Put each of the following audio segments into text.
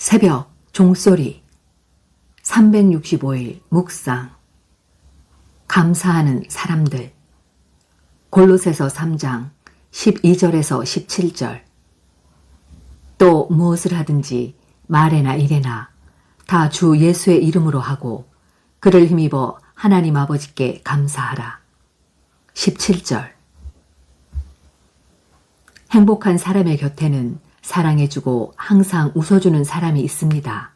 새벽 종소리 365일 묵상 감사하는 사람들 골로새서 3장 12절에서 17절 또 무엇을 하든지 말에나 일에나 다 주 예수의 이름으로 하고 그를 힘입어 하나님 아버지께 감사하라. 17절 행복한 사람의 곁에는 사랑해주고 항상 웃어주는 사람이 있습니다.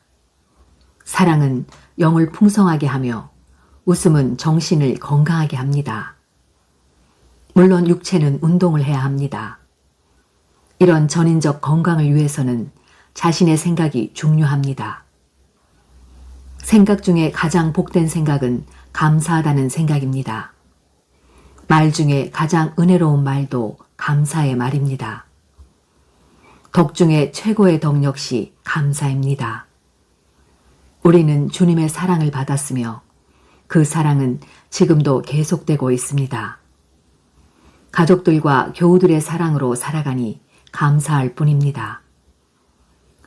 사랑은 영을 풍성하게 하며 웃음은 정신을 건강하게 합니다. 물론 육체는 운동을 해야 합니다. 이런 전인적 건강을 위해서는 자신의 생각이 중요합니다. 생각 중에 가장 복된 생각은 감사하다는 생각입니다. 말 중에 가장 은혜로운 말도 감사의 말입니다. 덕 중에 최고의 덕 역시 감사입니다. 우리는 주님의 사랑을 받았으며 그 사랑은 지금도 계속되고 있습니다. 가족들과 교우들의 사랑으로 살아가니 감사할 뿐입니다.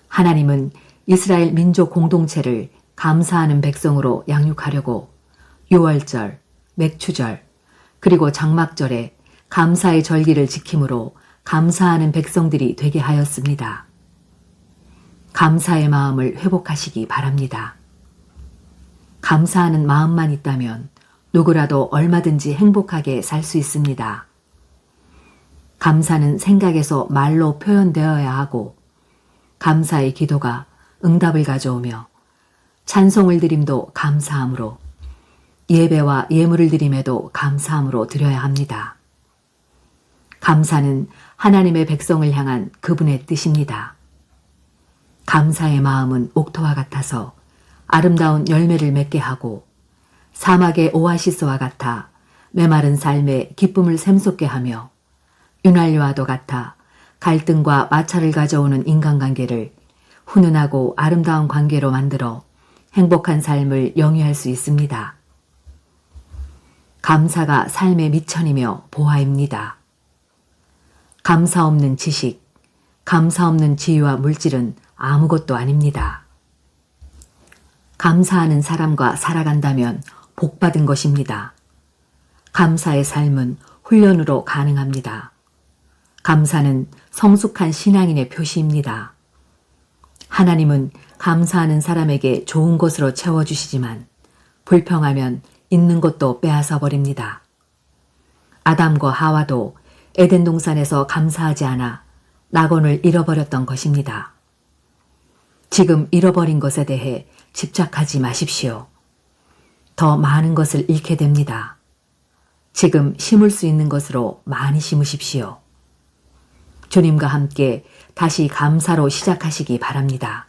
하나님은 이스라엘 민족 공동체를 감사하는 백성으로 양육하려고 유월절, 맥추절, 그리고 장막절에 감사의 절기를 지킴으로 감사하는 백성들이 되게 하였습니다. 감사의 마음을 회복하시기 바랍니다. 감사하는 마음만 있다면 누구라도 얼마든지 행복하게 살 수 있습니다. 감사는 생각에서 말로 표현되어야 하고 감사의 기도가 응답을 가져오며 찬송을 드림도 감사함으로 예배와 예물을 드림에도 감사함으로 드려야 합니다. 감사는 하나님의 백성을 향한 그분의 뜻입니다. 감사의 마음은 옥토와 같아서 아름다운 열매를 맺게 하고 사막의 오아시스와 같아 메마른 삶에 기쁨을 샘솟게 하며 윤활유와도 같아 갈등과 마찰을 가져오는 인간관계를 훈훈하고 아름다운 관계로 만들어 행복한 삶을 영위할 수 있습니다. 감사가 삶의 미천이며 보화입니다. 감사 없는 지식, 감사 없는 지위와 물질은 아무것도 아닙니다. 감사하는 사람과 살아간다면 복받은 것입니다. 감사의 삶은 훈련으로 가능합니다. 감사는 성숙한 신앙인의 표시입니다. 하나님은 감사하는 사람에게 좋은 것으로 채워주시지만 불평하면 있는 것도 빼앗아 버립니다. 아담과 하와도 에덴 동산에서 감사하지 않아 낙원을 잃어버렸던 것입니다. 지금 잃어버린 것에 대해 집착하지 마십시오. 더 많은 것을 잃게 됩니다. 지금 심을 수 있는 것으로 많이 심으십시오. 주님과 함께 다시 감사로 시작하시기 바랍니다.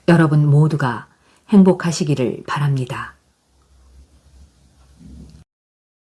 여러분 모두가 행복하시기를 바랍니다.